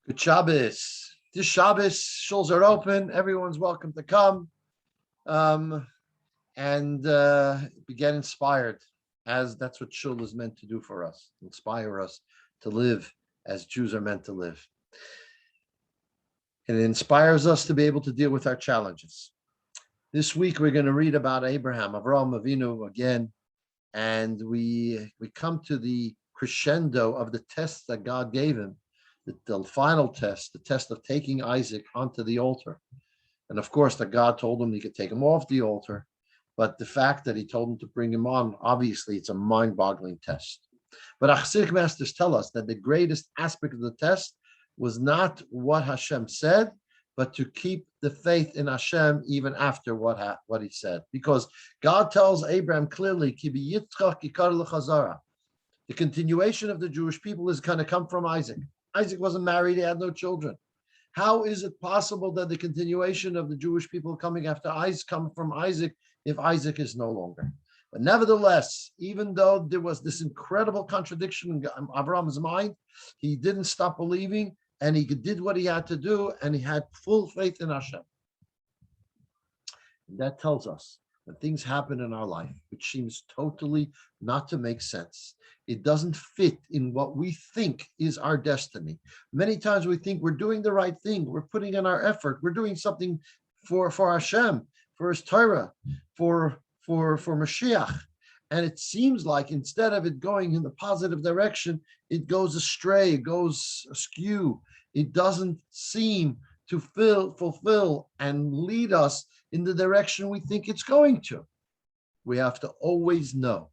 Good Shabbos. This Shabbos, shuls are open. Everyone's welcome to come and get inspired, as that's what shul is meant to do for us, inspire us to live as Jews are meant to live. And it inspires us to be able to deal with our challenges. This week, we're going to read about Abraham, Avraham Avinu again, and we come to the crescendo of the test that God gave him. The final test, the test of taking Isaac onto the altar. And of course, that God told him he could take him off the altar. But the fact that he told him to bring him on, obviously, it's a mind-boggling test. But Hasidic masters tell us that the greatest aspect of the test was not what Hashem said, but to keep the faith in Hashem even after what he said. Because God tells Abraham clearly, Ki b'yitzchak yikar l'chazara. The continuation of the Jewish people is going to come from Isaac. Isaac wasn't married, he had no children. How is it possible that the continuation of the Jewish people coming after Isaac come from Isaac if Isaac is no longer? But nevertheless, even though there was this incredible contradiction in Abraham's mind, he didn't stop believing and he did what he had to do and he had full faith in Hashem. And that tells us when things happen in our life, which seems totally not to make sense, it doesn't fit in what we think is our destiny. Many times we think we're doing the right thing, we're putting in our effort, we're doing something for Hashem, for His Torah, for Mashiach. And it seems like instead of it going in the positive direction, it goes astray, it goes askew. It doesn't seem to fulfill and lead us in the direction we think it's going to. We have to always know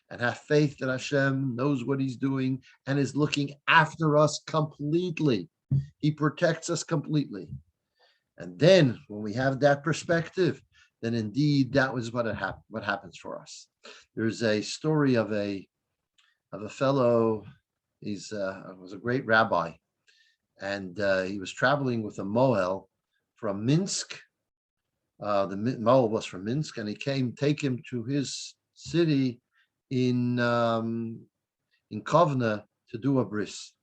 and have faith that Hashem knows what He's doing and is looking after us completely. He protects us completely. And then when we have that perspective, then indeed that was what happens for us. There's a story of a fellow, he was a great rabbi, and he was traveling with a mohel from Minsk. The mohel was from Minsk, and he take him to his city in Kovna to do a bris.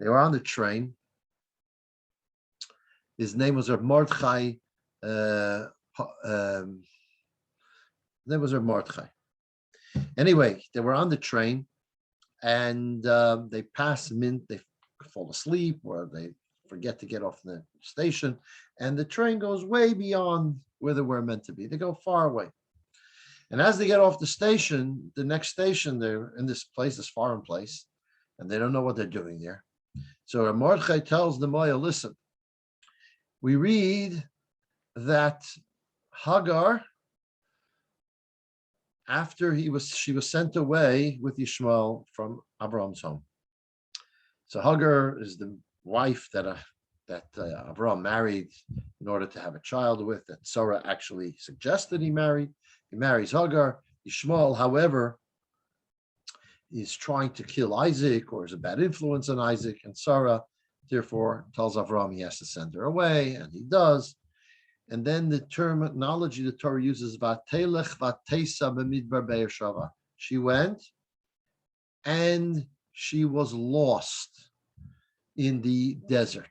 They were on the train. His name was Reb Mordechai. Anyway, they were on the train, and they pass Minsk. They fall asleep, or they forget to get off the station, and the train goes way beyond where they were meant to be. They go far away. And as they get off the station, the next station, they're in this place, this foreign place, and they don't know what they're doing there. So Mordechai tells the Moya, listen, we read that Hagar, after she was sent away with Ishmael from Abraham's home. So Hagar is the wife that Abraham married in order to have a child with, that Sarah actually suggested he married. He marries Hagar. Ishmael, however, is trying to kill Isaac, or is a bad influence on Isaac, and Sarah therefore tells Avraham he has to send her away, and he does. And then the terminology the Torah uses, Vatelech vatesa b'midbar be'ershava. She went and she was lost in the desert.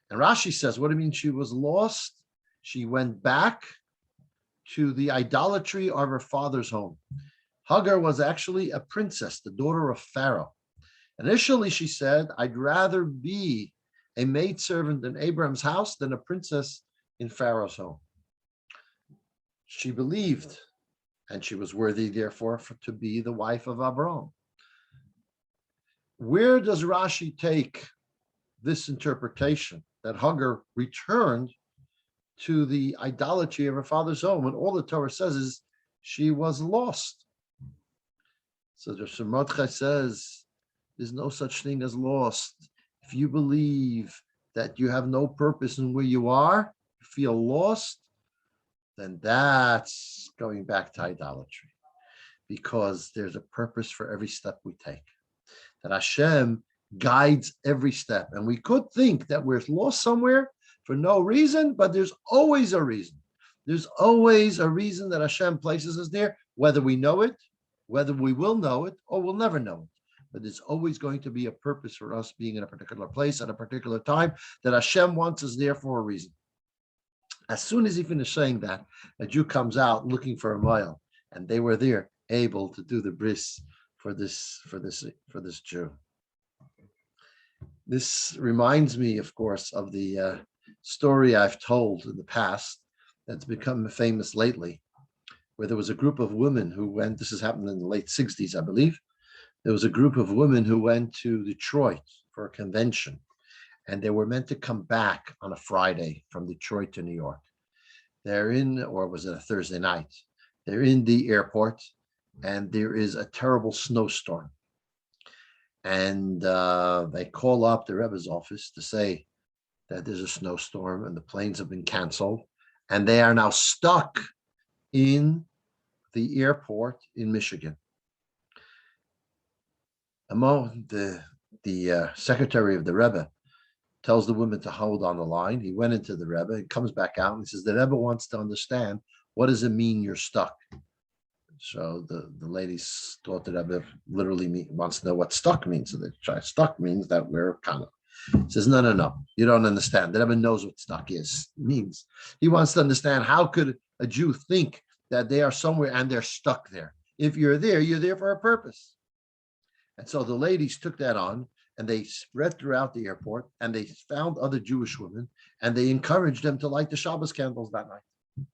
And Rashi says, what do you mean she was lost? She went back to the idolatry of her father's home. Hagar was actually a princess, the daughter of Pharaoh. Initially, she said, I'd rather be a maidservant in Abraham's house than a princess in Pharaoh's home. She believed, and she was worthy, therefore, to be the wife of Abraham. Where does Rashi take this interpretation that Hagar returned to the idolatry of her father's home, when all the Torah says is she was lost? So the Mordechai says, there's no such thing as lost. If you believe that you have no purpose in where you are, you feel lost, then that's going back to idolatry. Because there's a purpose for every step we take. That Hashem guides every step. And we could think that we're lost somewhere for no reason, but there's always a reason. There's always a reason that Hashem places us there, whether we know it, whether we will know it, or we'll never know it. but there's always going to be a purpose for us being in a particular place at a particular time, that Hashem wants us there for a reason. As soon as he finished saying that, a Jew comes out looking for a mile, and they were there, able to do the bris for this Jew. This reminds me, of course, of the story I've told in the past that's become famous lately, where there was a group of women who went. This has happened in the late 60s, I believe. There was a group of women who went to Detroit for a convention, and they were meant to come back on a Friday from Detroit to New York. They're in, or was it a Thursday night? They're in the airport, and there is a terrible snowstorm. And they call up the Rebbe's office to say that there's a snowstorm and the planes have been canceled, and they are now stuck in the airport in Michigan. The secretary of the Rebbe tells the woman to hold on the line. He went into the Rebbe and comes back out and he says, the Rebbe wants to understand, what does it mean you're stuck? So the ladies thought that Rebbe literally wants to know what stuck means. So they try. Stuck means that we're kind of. He says, no, you don't understand. The Rebbe knows what stuck means. He wants to understand, how could a Jew think that they are somewhere and they're stuck there? If you're there for a purpose. And so the ladies took that on, and they spread throughout the airport, and they found other Jewish women, and they encouraged them to light the Shabbos candles that night.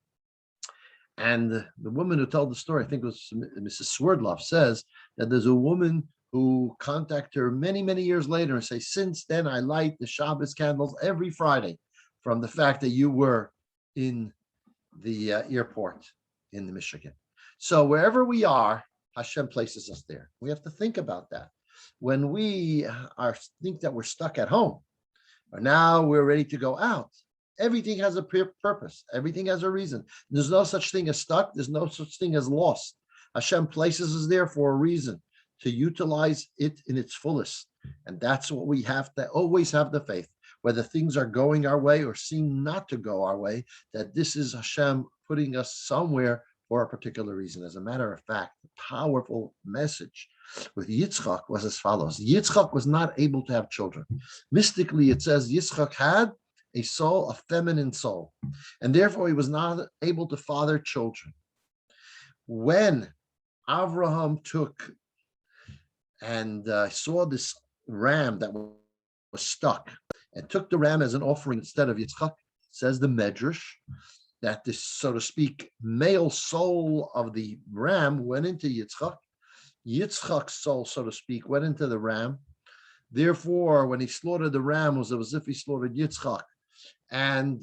And the woman who told the story, I think it was Mrs. Swerdloff, says that there's a woman who contacted her many, many years later and say, since then I light the Shabbos candles every Friday, from the fact that you were in the airport in Michigan. So wherever we are, Hashem places us there. We have to think about that. When we think that we're stuck at home, or now we're ready to go out, everything has a purpose. Everything has a reason. There's no such thing as stuck. There's no such thing as lost. Hashem places us there for a reason, to utilize it in its fullest. And that's what we have to always have the faith, whether things are going our way or seem not to go our way, that this is Hashem putting us somewhere for a particular reason. As a matter of fact, the powerful message with Yitzchak was as follows. Yitzchak was not able to have children. Mystically, it says Yitzchak had a soul, a feminine soul, and therefore he was not able to father children. When Avraham took and saw this ram that was stuck, and took the ram as an offering instead of Yitzchak, says the Medrash, that this, so to speak, male soul of the ram went into Yitzchak. Yitzchak's soul, so to speak, went into the ram. Therefore, when he slaughtered the ram, it was as if he slaughtered Yitzchak. And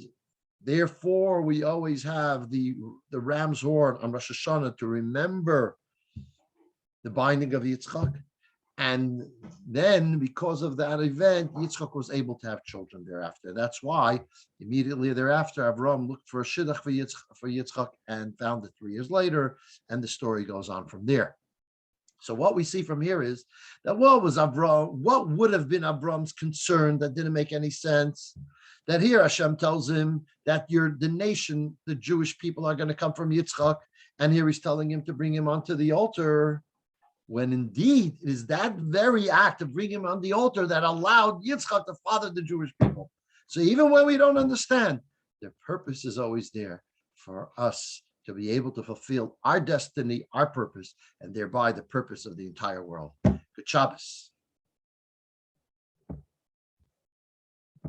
therefore, we always have the ram's horn on Rosh Hashanah to remember the binding of Yitzchak. And then, because of that event, Yitzchak was able to have children thereafter. That's why immediately thereafter, Avraham looked for a shidduch for Yitzchak and found it 3 years later, and the story goes on from there. So what we see from here is that what would have been Avraham's concern that didn't make any sense? That here Hashem tells him that the nation, the Jewish people, are going to come from Yitzchak, and here he's telling him to bring him onto the altar, when indeed it is that very act of bringing him on the altar that allowed Yitzchak to father the Jewish people. So even when we don't understand, the purpose is always there for us to be able to fulfill our destiny, our purpose, and thereby the purpose of the entire world. Good Shabbos.